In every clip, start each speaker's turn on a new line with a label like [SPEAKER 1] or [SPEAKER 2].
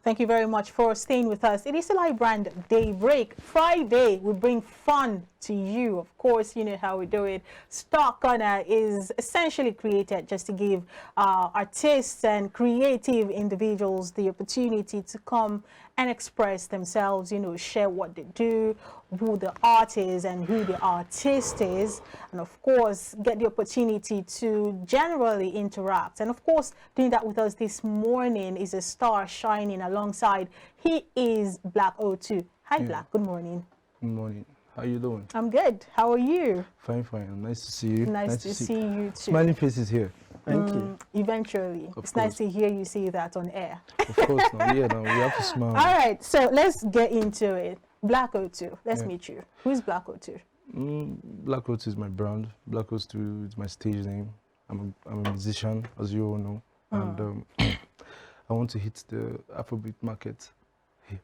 [SPEAKER 1] Thank you very much for staying with us. It is still iBrand Daybreak. Friday, we bring fun to you. Of course, you know how we do it. Star Corner is essentially created just to give artists and creative individuals the opportunity to come and express themselves, you know, share what they do, who the art is and who the artist is, and of course get the opportunity to generally interact. And of course, doing that with us this morning is a star shining alongside. He is Blaq 02. Hi, Blaq. Good morning.
[SPEAKER 2] Good morning. How you doing?
[SPEAKER 1] I'm good. How are you?
[SPEAKER 2] Fine, fine. Nice to see you.
[SPEAKER 1] Nice to see you too.
[SPEAKER 2] Smiling faces here. Thank you.
[SPEAKER 1] Eventually. It's nice to hear you say that on air.
[SPEAKER 2] Of course, no, yeah, no, we have to smile.
[SPEAKER 1] All right, so let's get into it. Blaq 02. Let's meet you. Who's Blaq 02?
[SPEAKER 2] Blaq 02 is my brand. Blaq 02 is my stage name. I'm a musician, as you all know, and I want to hit the Afrobeat market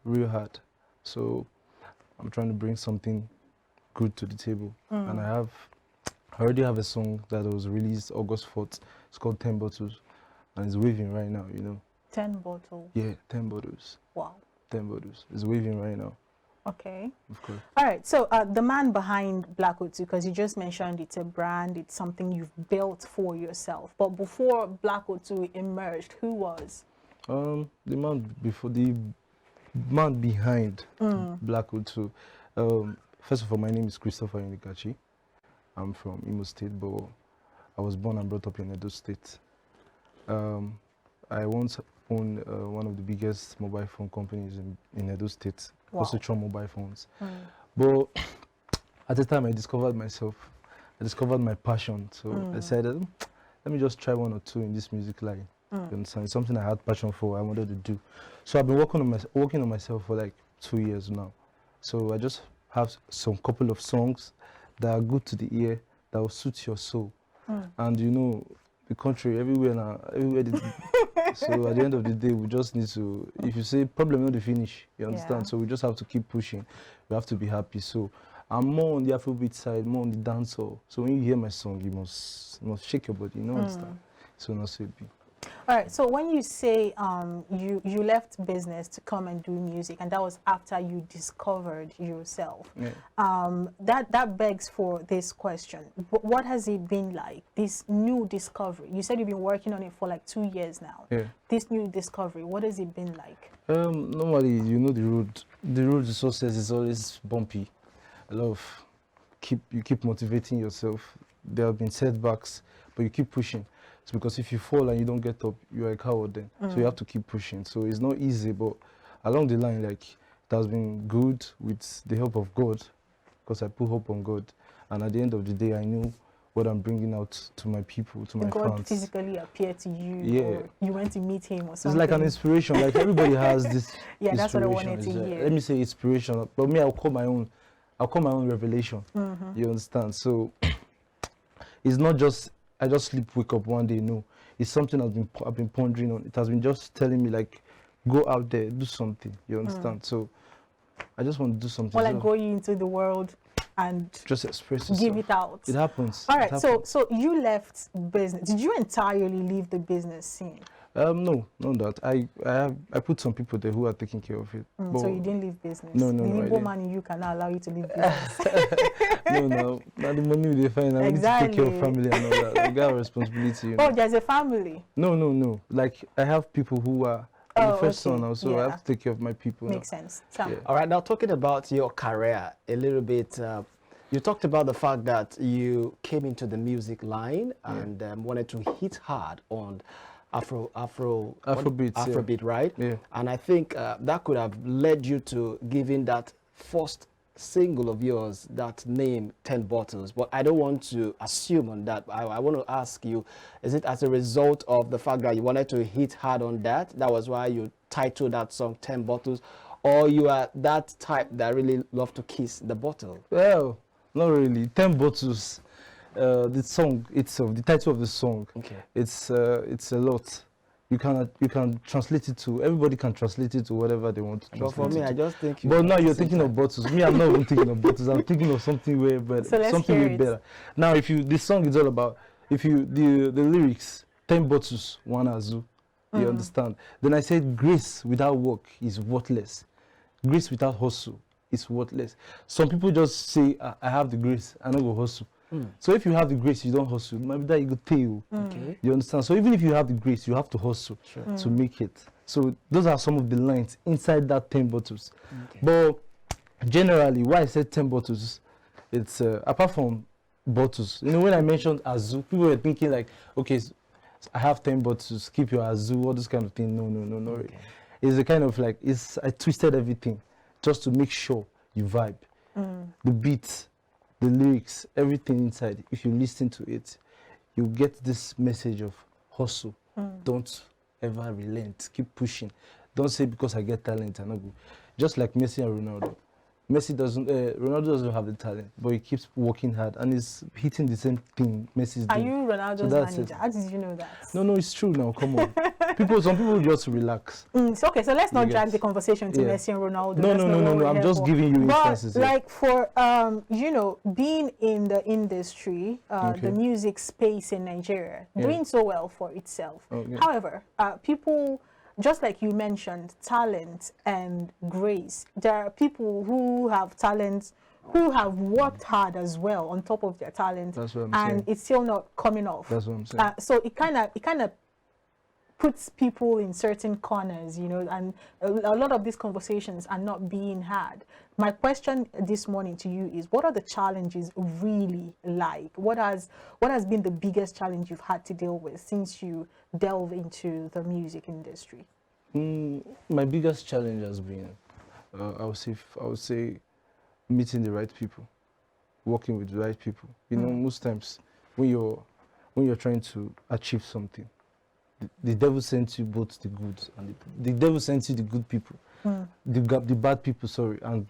[SPEAKER 2] real hard. So I'm trying to bring something good to the table, and I already have a song that was released August 4th. It's called 10 Bottles, and it's waving right now, you know.
[SPEAKER 1] 10 bottles?
[SPEAKER 2] Yeah, 10 bottles.
[SPEAKER 1] Wow.
[SPEAKER 2] 10 bottles. It's waving right now.
[SPEAKER 1] Okay.
[SPEAKER 2] Of course.
[SPEAKER 1] All right, so the man behind Blaq 02, because you just mentioned it's a brand, it's something you've built for yourself. But before Blaq 02 emerged, who was?
[SPEAKER 2] The man behind Blaq 02. First of all, my name is Christopher Unikachi. I'm from Imo State, but I was born and brought up in Edo State. I once owned one of the biggest mobile phone companies in Edo State, also Tron Mobile Phones. But at the time, I discovered myself. I discovered my passion. So I decided, let me just try one or two in this music line. You understand? It's something I had passion for, I wanted to do. So I've been working on myself for like 2 years now. So I just have some couple of songs that are good to the ear, that will suit your soul. And you know, the country, everywhere now, so at the end of the day, we just need to, if you say problem not the finish, you understand? Yeah. So we just have to keep pushing. We have to be happy. So I'm more on the Afrobeat side, more on the dancehall. So when you hear my song, you must shake your body, you know, understand? So not so be.
[SPEAKER 1] All right, so when you say you left business to come and do music, and that was after you discovered yourself, that begs for this question. What has it been like, this new discovery? You said you've been working on it for like 2 years now. Yeah. This new discovery, what has it been like?
[SPEAKER 2] Normally, you know, the road to success is always bumpy. You keep motivating yourself. There have been setbacks, but you keep pushing. It's because if you fall and you don't get up, you're a coward then. So you have to keep pushing. So it's not easy, but along the line, like, it has been good with the help of God, because I put hope on God. And at the end of the day, I knew what I'm bringing out to my people, to my fans.
[SPEAKER 1] God physically appeared to you, or you went to meet him or something?
[SPEAKER 2] It's like an inspiration. Like, everybody has this
[SPEAKER 1] yeah, that's what I wanted to hear.
[SPEAKER 2] Let me say inspiration, but me, I'll call my own revelation. You understand? So it's not just I just wake up one day. No, it's something I've been pondering on. It has been just telling me, like, go out there, do something. You understand? So I just want to do something.
[SPEAKER 1] Well, like going into the world and
[SPEAKER 2] just express yourself.
[SPEAKER 1] Give it out.
[SPEAKER 2] It happens.
[SPEAKER 1] All right. So you left business. Did you entirely leave the business scene?
[SPEAKER 2] No, not that. I put some people there who are taking care of it.
[SPEAKER 1] So you didn't leave business?
[SPEAKER 2] No.
[SPEAKER 1] The Igbo man in you cannot allow you to leave business.
[SPEAKER 2] No. Now the money they find, I need to take care of family and all that. I got a responsibility. You know?
[SPEAKER 1] Oh, there's a family?
[SPEAKER 2] No. Like, I have people who are the first son also. I have to take care of my people.
[SPEAKER 1] Makes sense.
[SPEAKER 3] Yeah. All right, now talking about your career a little bit, you talked about the fact that you came into the music line and wanted to hit hard on Afrobeat, right? Yeah. And I think that could have led you to giving that first single of yours that name 10 Bottles. But I don't want to assume on that. I want to ask you, is it as a result of the fact that you wanted to hit hard on that? That was why you titled that song 10 Bottles? Or you are that type that really love to kiss the bottle?
[SPEAKER 2] Well, not really. 10 Bottles. The song itself, the title of the song, it's a lot. You can translate it to, everybody can translate it to whatever they want to translate.
[SPEAKER 3] But for me, I just think
[SPEAKER 2] But now you're thinking of bottles. Me, I'm not even thinking of bottles. I'm thinking of something way better. Something way better. Now, this song is all about, the lyrics, 10 bottles, 1 Azu. You understand? Then I said grace without work is worthless. Grace without hustle is worthless. Some people just say, I have the grace, I don't go hustle. So if you have the grace, you don't hustle, maybe that you go tail.
[SPEAKER 3] Okay.
[SPEAKER 2] You understand? So even if you have the grace, you have to hustle to make it. So those are some of the lines inside that 10 bottles.
[SPEAKER 3] Okay.
[SPEAKER 2] But generally, why I said 10 bottles, it's apart from bottles. You know, when I mentioned Azu, people were thinking like, okay, I have 10 bottles, keep your Azu, all this kind of thing. No.
[SPEAKER 3] Okay.
[SPEAKER 2] It's a kind of like, I twisted everything just to make sure you vibe. The beats, the lyrics, everything inside. If you listen to it, you get this message of hustle. Don't ever relent. Keep pushing. Don't say because I get talent, I'm not good. Just like Messi and Ronaldo. Ronaldo doesn't have the talent, but he keeps working hard and he's hitting the same thing Messi's
[SPEAKER 1] Are
[SPEAKER 2] doing.
[SPEAKER 1] you Ronaldo's manager? How did you know that?
[SPEAKER 2] No, it's true now. Come on. Some people just relax.
[SPEAKER 1] So, okay, so let's not drag the conversation to Messi and Ronaldo.
[SPEAKER 2] No. I'm just giving you instances.
[SPEAKER 1] But like for you know, being in the industry, the music space in Nigeria, doing so well for itself. However, people, just like you mentioned, talent and grace. There are people who have talent, who have worked hard as well on top of their talent,
[SPEAKER 2] That's what I'm
[SPEAKER 1] and
[SPEAKER 2] saying.
[SPEAKER 1] it's still not coming off.
[SPEAKER 2] That's what I'm saying.
[SPEAKER 1] So it kind of puts people in certain corners, you know, and a lot of these conversations are not being had. My question this morning to you is, what are the challenges really like? What has been the biggest challenge you've had to deal with since you delve into the music industry?
[SPEAKER 2] My biggest challenge has been, I would say, meeting the right people, working with the right people. You know, most times when you're trying to achieve something, the devil sends you both the good and the devil sends you the good people, the bad people, sorry, and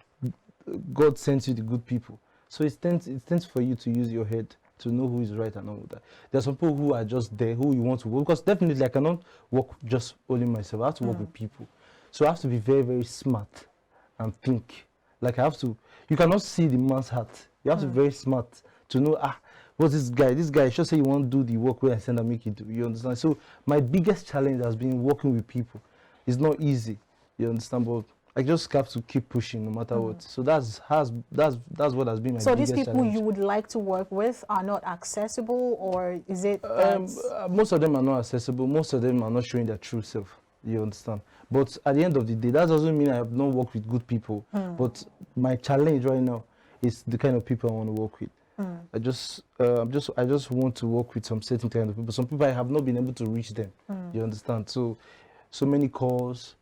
[SPEAKER 2] God sends you the good people. So it tends for you to use your head to know who is right and all that. There are some people who are just there, who you want to work, because definitely I cannot work just only myself. I have to work with people. So I have to be very, very smart and think. Like you cannot see the man's heart. You have to be very smart to know, what's this guy? This guy should say you want to do the work where I send and make it do. You understand? So my biggest challenge has been working with people. It's not easy. You understand? But I just have to keep pushing no matter what. So that's what has been my biggest challenge.
[SPEAKER 1] So these people you would like to work with are not accessible, or is it that
[SPEAKER 2] most of them are not accessible. Most of them are not showing their true self. You understand? But at the end of the day, that doesn't mean I have not worked with good people. But my challenge right now is the kind of people I want to work with. I just want to work with some certain kind of people. Some people I have not been able to reach them. You understand? So many calls.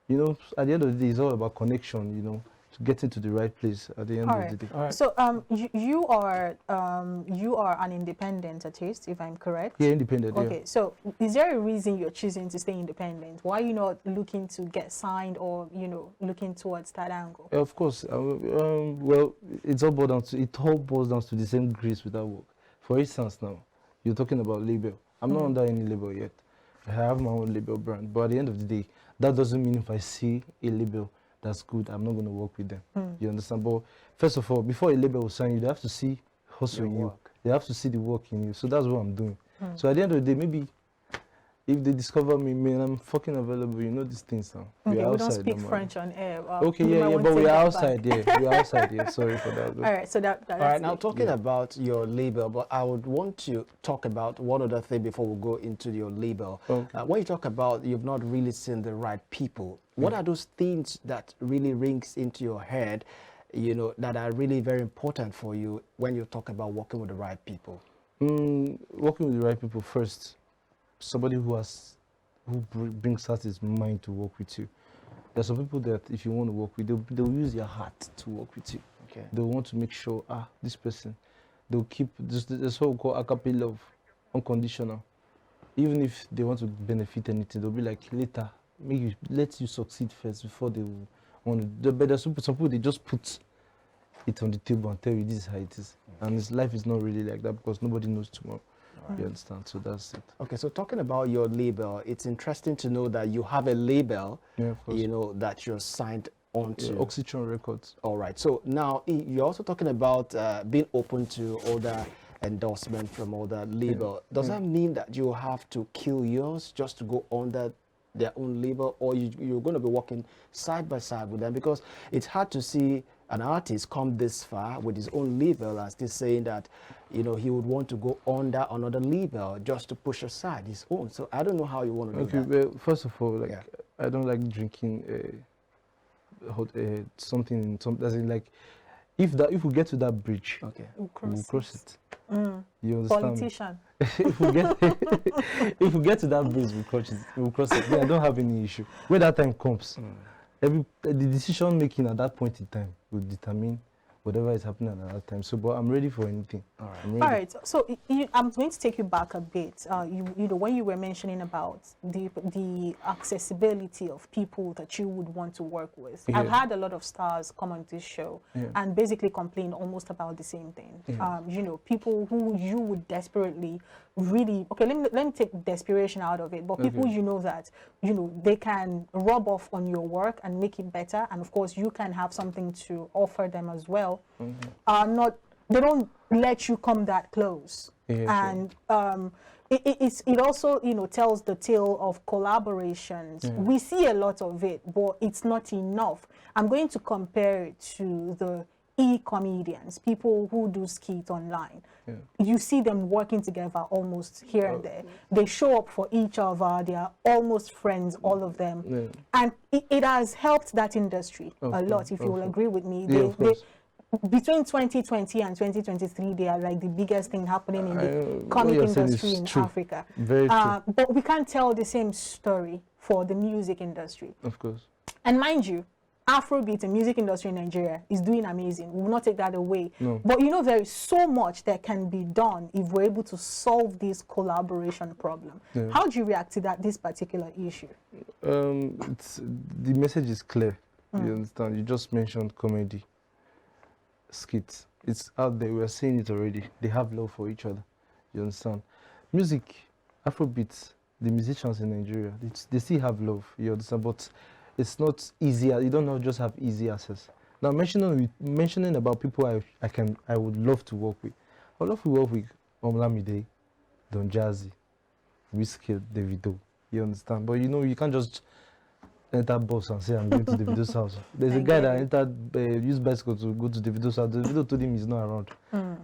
[SPEAKER 2] You know, at the end of the day, it's all about connection. You know, to get into the right place at the end of the day.
[SPEAKER 3] All right.
[SPEAKER 1] So you are an independent artist, if I'm correct?
[SPEAKER 2] Yeah, independent.
[SPEAKER 1] Okay.
[SPEAKER 2] Yeah.
[SPEAKER 1] So is there a reason you're choosing to stay independent? Why are you not looking to get signed, or looking towards that angle?
[SPEAKER 2] Of course. Well, it all boils down to the same grace without work. For instance, now you're talking about label. I'm not under any label yet. I have my own label brand, but at the end of the day, that doesn't mean if I see a label that's good, I'm not going to work with them. You understand? But first of all, before a label will sign you, they have to see hustle in you. They have to see the work in you. So that's what I'm doing. So at the end of the day, maybe if they discover me, man, I'm fucking available. You know these things now.
[SPEAKER 1] Okay, we don't speak French on air.
[SPEAKER 2] Okay, yeah, but we're outside, we're outside, Sorry for that.
[SPEAKER 1] All right, so that's
[SPEAKER 3] all right, now talking about your label, but I would want to talk about one other thing before we go into your label.
[SPEAKER 2] Okay.
[SPEAKER 3] When you talk about you've not really seen the right people, what are those things that really rings into your head, that are really very important for you when you talk about working with the right people?
[SPEAKER 2] Working with the right people first. Somebody who brings out his mind to work with you. There's some people that if you want to work with, they'll use their heart to work with you.
[SPEAKER 3] Okay.
[SPEAKER 2] They'll want to make sure, this person, they'll keep this what we call agape love, unconditional. Even if they want to benefit anything, they'll be like, later, let you succeed first before they will want to. But there's some people, they just put it on the table and tell you this is how it is. And his life is not really like that because nobody knows tomorrow. You understand? So that's it.
[SPEAKER 3] Okay, so talking about your label, it's interesting to know that you have a label, that you're signed onto.
[SPEAKER 2] Oxytron Records.
[SPEAKER 3] All right. So now you're also talking about being open to other endorsement from other label. Does that mean that you have to kill yours just to go under their own label, or you're going to be working side by side with them? Because it's hard to see an artist come this far with his own label and still saying that, you know, he would want to go under another label just to push aside his own. So I don't know how you want to do that.
[SPEAKER 2] Well, first of all, like, I don't like drinking something in some, as in, like, if we get to that bridge, we'll cross it. You understand?
[SPEAKER 1] Politician.
[SPEAKER 2] if we get to that bridge, we'll cross it. Yeah, I don't have any issue. When that time comes, the decision making at that point in time will determine whatever is happening at that time. So, but I'm ready for anything. All
[SPEAKER 1] right. So I'm going to take you back a bit. You know, when you were mentioning about the accessibility of people that you would want to work with, I've had a lot of stars come on this show and basically complain almost about the same thing. You know, people who you would desperately really, let me take desperation out of it, but people you know that, you know, they can rub off on your work and make it better, and of course you can have something to offer them as well. They don't let you come that close. And it also, you know, tells the tale of collaborations. We see a lot of it, but it's not enough. I'm going to compare it to the e-comedians, people who do skits online. You see them working together almost here and there. They show up for each other. They are almost friends, all of them. And it has helped that industry a lot, if you will agree with me. Between 2020 and 2023, they are like the biggest thing happening in the comic industry in Africa.
[SPEAKER 2] Very true.
[SPEAKER 1] But we can't tell the same story for the music industry.
[SPEAKER 2] Of course.
[SPEAKER 1] And mind you, Afrobeat, the music industry in Nigeria, is doing amazing. We will not take that away. But you know, there is so much that can be done if we're able to solve this collaboration problem. How do you react to this particular issue?
[SPEAKER 2] The message is clear. You understand? You just mentioned comedy, skits. It's out there. We are seeing it already. They have love for each other. You understand? Music, Afrobeat, the musicians in Nigeria, they still have love. You understand? But it's not easy. You don't just have easy access. Now, mentioning about people I would love to work with. I would love to work with Olamide, Don Jazzy, Wizkid, Davido. You understand? But you know, you can't just enter bus and say I'm going to Davido's house. There's a guy that entered, used bicycle to go to Davido's house. Davido told him he's not around.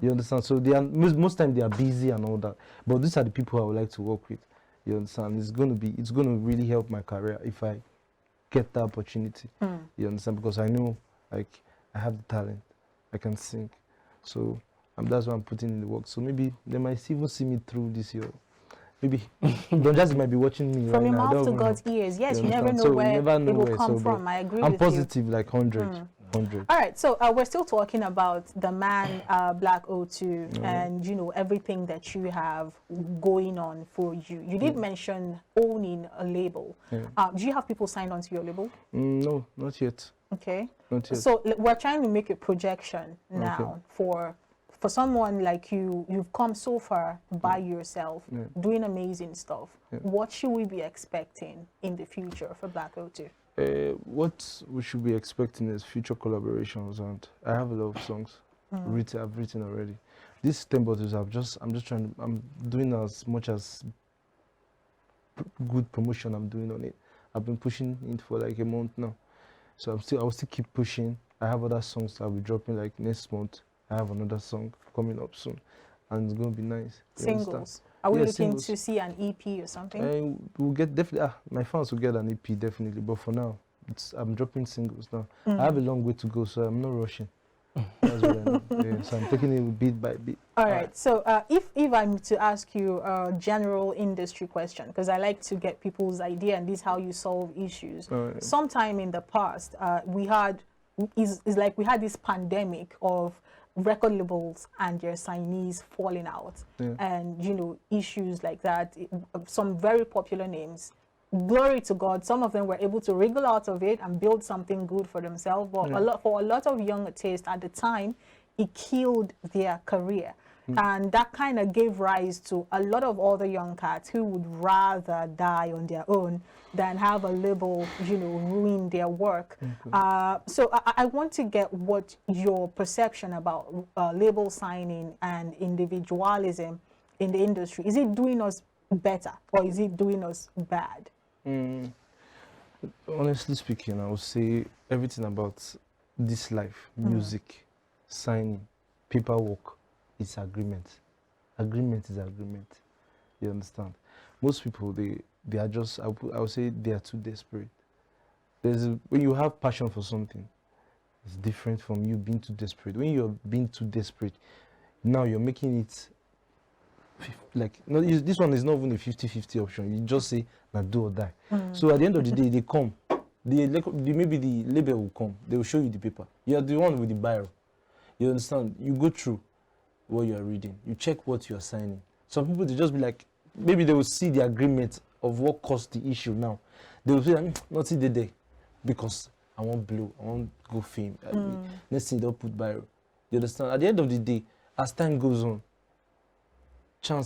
[SPEAKER 2] You understand? So they are most time they are busy and all that. But these are the people I would like to work with. You understand? It's going to really help my career if I get the opportunity. You understand? Because I know, like, I have the talent, I can sing, so that's why I'm putting in the work. So maybe they might even see me through this year. Maybe Don Jazzy might be watching me
[SPEAKER 1] from
[SPEAKER 2] right
[SPEAKER 1] your
[SPEAKER 2] now.
[SPEAKER 1] mouth to God's ears. Yes, you never know where it will come from. I agree with you.
[SPEAKER 2] I'm positive, like 100.
[SPEAKER 1] All right, so we're still talking about the man Blaq 02 and you know everything that you have going on for you. You did mention owning a label. Do you have people signed onto your label?
[SPEAKER 2] No, not yet.
[SPEAKER 1] Okay.
[SPEAKER 2] Not yet.
[SPEAKER 1] So we're trying to make a projection now for someone like you. You've come so far by yourself, doing amazing stuff. What should we be expecting in the future for Blaq 02?
[SPEAKER 2] What we should be expecting is future collaborations, and I have a lot of songs I've written already. These 10 bottles, I'm doing as much as good promotion I'm doing on it. I've been pushing it for like a month now, so I will still keep pushing. I have other songs I'll be dropping like next month. I have another song coming up soon, and it's going to be nice.
[SPEAKER 1] Singles. Are we looking to see an EP or something?
[SPEAKER 2] We'll get definitely. My fans will get an EP definitely, but for now, I'm dropping singles now. I have a long way to go, so I'm not rushing. That's what I mean. So I'm taking it bit by bit.
[SPEAKER 1] All right. So if I'm to ask you a general industry question, because I like to get people's idea and this is how you solve issues. Sometime in the past, we had this pandemic of record labels and their signees falling out, and you know, issues like that. Some very popular names, glory to God, some of them were able to wriggle out of it and build something good for themselves, but for a lot of young artists at the time, it killed their career. And that kind of gave rise to a lot of other young cats who would rather die on their own than have a label, you know, ruin their work. So I want to get what your perception about label signing and individualism in the industry. Is it doing us better or is it doing us bad?
[SPEAKER 2] Honestly speaking, I would say everything about this life, music, signing, paperwork, is agreement. Agreement is agreement. You understand? Most people, they are just, I would say they are too desperate. When you have passion for something, it's different from you being too desperate. When you're being too desperate, now you're making it like, no, this one is not even a 50-50 option. You just say, now do or die. So at the end of the day, they come. Maybe the label will come. They will show you the paper. You're the one with the biro. You understand? You go through what you are reading. You check what you are signing. Some people, they just be like, maybe they will see the agreement of what caused the issue now. They will say, nothing they there because I want blow, I want go fame. Next thing, they'll put biro. You understand? At the end of the day, as time goes on,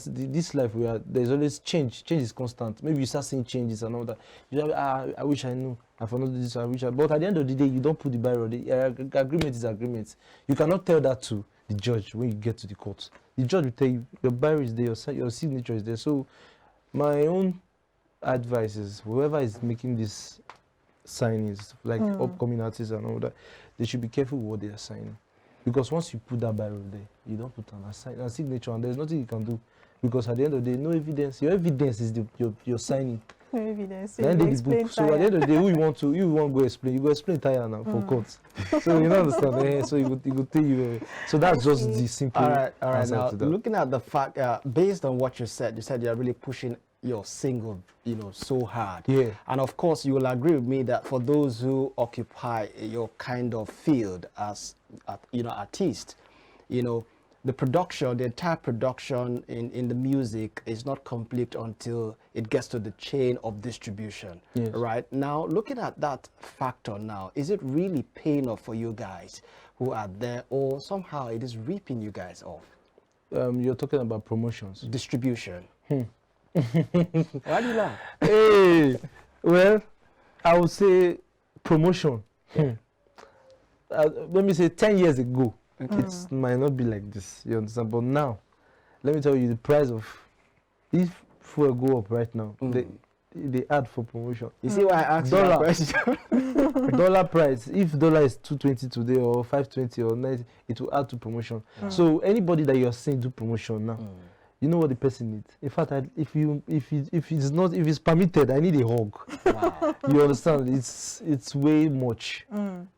[SPEAKER 2] this life there's always change. Change is constant. Maybe you start seeing changes and all that. You say, I wish I knew. I forgot this. But at the end of the day, you don't put the biro. The agreement is agreement. You cannot tell that to the judge when you get to the court. The judge will tell you your biro is there, your signature is there. So my own advice is whoever is making this signings, like upcoming artists and all that, they should be careful what they are signing. Because once you put that biro there, you don't put a signature, and there's nothing you can do. Because at the end of the day, no evidence. Your evidence is your signing.
[SPEAKER 1] No evidence.
[SPEAKER 2] So, the book. So at the end of the day, you want to go explain. You go explain tire now for court. So you don't understand. So you go tell you. So that's just the simple.
[SPEAKER 3] All right. Now
[SPEAKER 2] to that.
[SPEAKER 3] looking at the fact, based on what you said you're really pushing your single, so hard.
[SPEAKER 2] Yeah.
[SPEAKER 3] And of course, you will agree with me that for those who occupy your kind of field as, artist, the production, the entire production in the music is not complete until it gets to the chain of distribution.
[SPEAKER 2] Yes.
[SPEAKER 3] Right? Now, looking at that factor now, is it really paying off for you guys who are there, or somehow it is reaping you guys off?
[SPEAKER 2] You're talking about promotions.
[SPEAKER 3] Distribution. Why do you laugh?
[SPEAKER 2] Hey, well, I would say promotion. Let me say 10 years ago, it might not be like this, you understand? But now, let me tell you the price of, if fuel go up right now, they add for promotion.
[SPEAKER 3] You see why I asked you that question?
[SPEAKER 2] Dollar price, if dollar is 220 today or 520 or 90, it will add to promotion. So anybody that you're seeing do promotion now, you know what the person needs. In fact, if it's permitted, I need a hug. Wow. You understand? It's way much.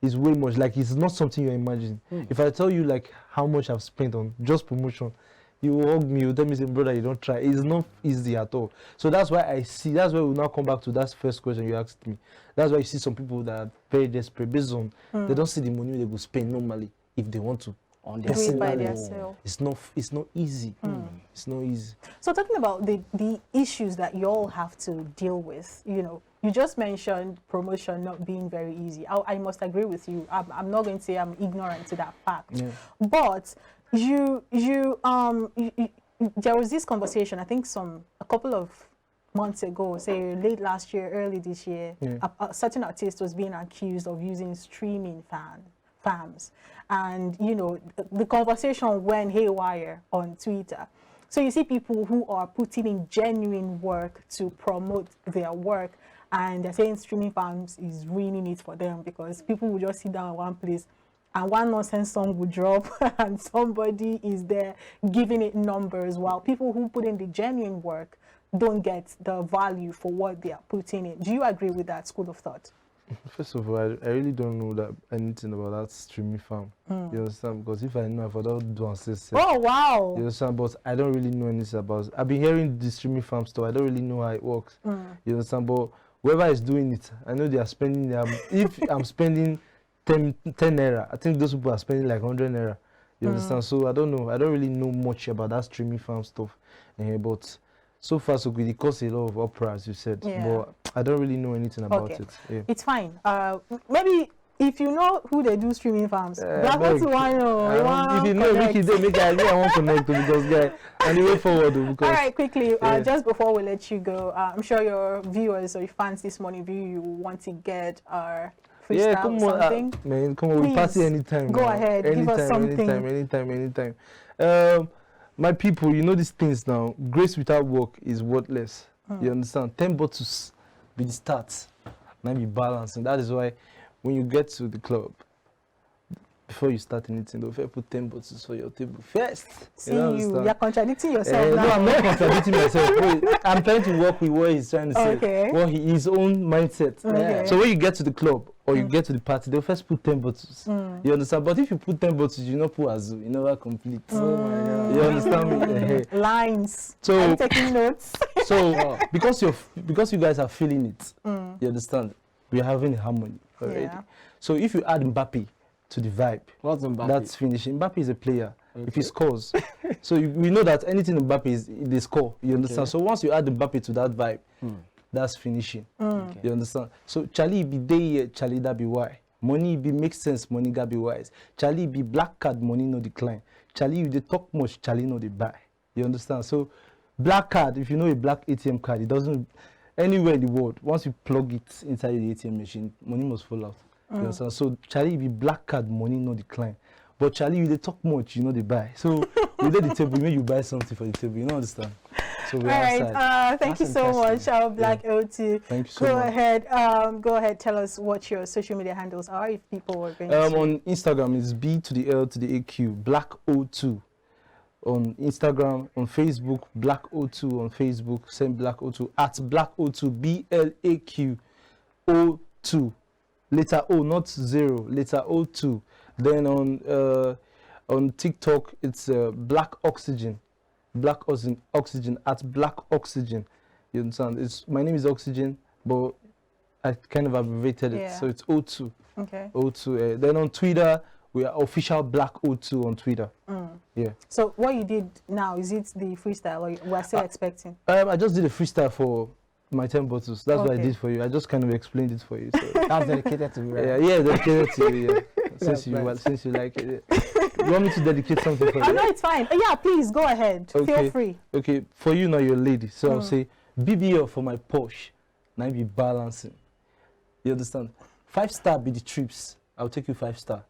[SPEAKER 2] It's way much. Like, it's not something you imagine. If I tell you like how much I've spent on just promotion, you will hug me. You tell me, say, brother, you don't try. It's not easy at all. So that's why that's why we now come back to that first question you asked me. That's why you see some people that are very desperate based on they don't see the money they will spend normally if they want to. On their
[SPEAKER 1] by themselves.
[SPEAKER 2] It's not easy. It's not easy.
[SPEAKER 1] So talking about the issues that you all have to deal with, you just mentioned promotion not being very easy. I must agree with you. I'm not going to say I'm ignorant to that fact. Yeah. But there was this conversation, I think a couple of months ago, say late last year, early this year, a certain artist was being accused of using streaming farms. And, the conversation went haywire on Twitter. So you see people who are putting in genuine work to promote their work, and they're saying streaming farms is ruining it for them because people will just sit down in one place and one nonsense song will drop and somebody is there giving it numbers, while people who put in the genuine work don't get the value for what they are putting in. Do you agree with that school of thought?
[SPEAKER 2] First of all, I really don't know anything about that streaming farm. You understand? Because if I know, I don't do and say.
[SPEAKER 1] Oh, wow.
[SPEAKER 2] You understand? But I don't really know anything about it. I've been hearing the streaming farm stuff. I don't really know how it works. You understand? But whoever is doing it, I know they are spending. If I'm spending 10 naira, I think those people are spending like 100 naira. You understand? So I don't know. I don't really know much about that streaming farm stuff. But so far, so good. It caused a lot of uproar, as you said. Yeah. But I don't really know anything about it. Yeah.
[SPEAKER 1] It's fine. Maybe if you know who they do streaming farms, that's what you want to know.
[SPEAKER 2] If you know, make I want to connect to because, guy, and the way forward. Because,
[SPEAKER 1] all right, quickly, just before we let you go, I'm sure your viewers or your fans this morning you want to get our freestyle or something.
[SPEAKER 2] Man, come on, we party anytime.
[SPEAKER 1] Go ahead, give us something.
[SPEAKER 2] Anytime. My people, you know these things now. Grace without work is worthless. You understand? 10 bottles be the start, now be balancing. That is why when you get to the club, before you start anything, they'll first put 10 bottles for your table first.
[SPEAKER 1] See you're contradicting yourself now.
[SPEAKER 2] No, I'm not contradicting myself. I'm trying to work with what he's trying to say. What his own mindset.
[SPEAKER 1] Okay.
[SPEAKER 2] So when you get to the club or you get to the party, they'll first put 10 bottles. You understand? But if you put 10 bottles, you not put as you never complete.
[SPEAKER 3] Oh my God.
[SPEAKER 2] You understand me?
[SPEAKER 1] Lines.
[SPEAKER 2] So
[SPEAKER 1] I'm taking notes.
[SPEAKER 2] So because you guys are feeling it, you understand? We're having harmony already.
[SPEAKER 1] Yeah.
[SPEAKER 2] So if you add Mbappe to the vibe,
[SPEAKER 3] What's Mbappe?
[SPEAKER 2] that's finishing. Mbappe is a player. If he scores, so we know that anything Mbappe is, they score. You understand? So once you add Mbappe to that vibe, that's finishing. You understand? So Charlie be day here, Charlie that be why. Money be make sense, money got be wise. Charlie be black card, money no decline. Charlie you they talk much, Charlie no they buy. You understand? So black card, if you know a black ATM card, it doesn't anywhere in the world. Once you plug it inside the ATM machine, money must fall out. You understand? So Charlie be black card, money no decline. But Charlie, you they talk much, you know they buy. So you did the table, when you buy something for the table, you know understand. So we're outside.
[SPEAKER 1] Thank you so much, our Blaq O2.
[SPEAKER 2] Thank you so much.
[SPEAKER 1] Go ahead, tell us what your social media handles are if people are going
[SPEAKER 2] on Instagram it's B to the L to the AQ, Blaq O2. On Instagram, on Facebook, Blaq O2 on Facebook, same Blaq O2 at Blaq O2, BLAQ O2. Letter O, not 0, letter O2. Then on TikTok, it's Blaq Oxygen. Blaq Oxygen at Blaq Oxygen. You understand? My name is Oxygen, but I kind of abbreviated it, so it's O2.
[SPEAKER 1] Okay.
[SPEAKER 2] O2. Then on Twitter, we are official Blaq O2 on Twitter. Yeah.
[SPEAKER 1] So what you did now, is it the freestyle or we're still expecting?
[SPEAKER 2] I just did a freestyle for my 10 bottles. That's what I did for you. I just kind of explained it for you. So.
[SPEAKER 3] That's dedicated to me, right?
[SPEAKER 2] Yeah, dedicated to you. Yeah. Since you like it. Yeah. You want me to dedicate something for you?
[SPEAKER 1] No, it's fine. Yeah, please go ahead.
[SPEAKER 2] Okay.
[SPEAKER 1] Feel free.
[SPEAKER 2] Okay, for you now, you're a lady. So I'll say BBL for my Porsche. Now be balancing. You understand? 5-star be the trips. I'll take you 5-star.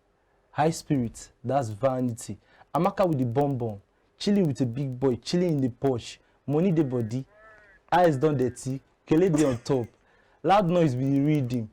[SPEAKER 2] High spirit, that's vanity. Amaka with the bonbon. Chilling with a big boy, chilling in the Porsche. Money the body. Eyes done dirty. Kele dey on top. Loud noise be the reading.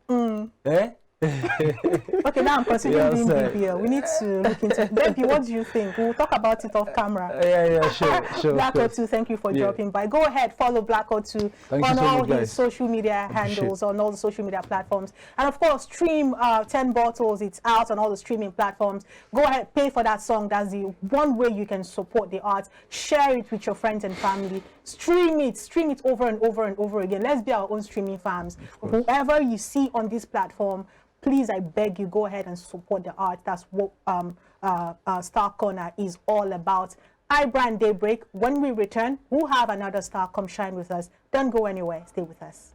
[SPEAKER 2] Eh?
[SPEAKER 1] Okay, now I'm considering doing BBL. We need to look into it. Baby, what do you think? We'll talk about it off camera.
[SPEAKER 2] Yeah, sure.
[SPEAKER 1] Blaq O2, thank you for dropping by. Go ahead, follow Blaq O2 on all his social media handles, on all the social media platforms. And of course, stream 10 Bottles. It's out on all the streaming platforms. Go ahead, pay for that song. That's the one way you can support the art. Share it with your friends and family. Stream it over and over and over again. Let's be our own streaming fans. Whoever you see on this platform, please, I beg you, go ahead and support the art. That's what Star Corner is all about. iBrand Daybreak. When we return, we'll have another star come shine with us. Don't go anywhere. Stay with us.